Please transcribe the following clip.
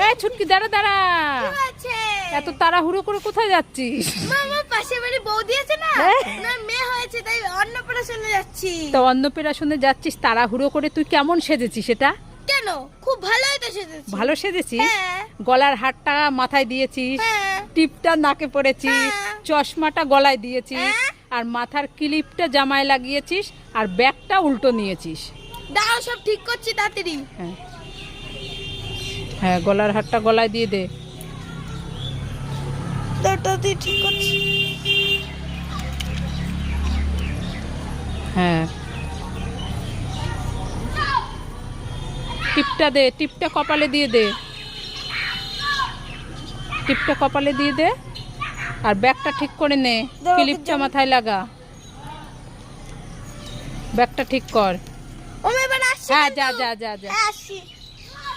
এই ছুটকি দাঁড়া দাঁড়া, এত তাড়াহুড়ো করে কোথায় যাচ্ছিস? মামা পাশে বাড়ি বৌদি আছে না, না মেয়ে হয়েছে তাই অন্নপ্রাশনে যাচ্ছি। তো অন্নপ্রাশনে যাচ্ছিস তাড়াহুড়ো করে, তুই কেমন সেজেছিস এটা? কেন? খুব ভালোই তো সেজেছি। ভালো সেজেছিস? হ্যাঁ। গলার হারটা মাথায় দিয়েছিস, হ্যাঁ। টিপটা নাকে পরেছিস, হ্যাঁ। চশমাটা গলায় দিয়েছিস, হ্যাঁ। আর মাথার ক্লিপটা জামায় লাগিয়েছিস, আর ব্যাগটা উল্টো নিয়েছিস। দাও সব ঠিক করছি তাড়াতাড়ি। হ্যাঁ হ্যাঁ, গলার হারটা গলায় দিয়ে দে। তাড়াতাড়ি ঠিক করছি। হ্যাঁ, টিপটা দে, টিপটা কপালে দিয়ে দে, টিপটা কপালে দিয়ে দে, আর ব্যাগটা ঠিক করে নে, ক্লিপটা মাথায় লাগা, ব্যাগটা ঠিক কর। ও এবার আসছি। হ্যাঁ, যা যা যা যা। আসছি।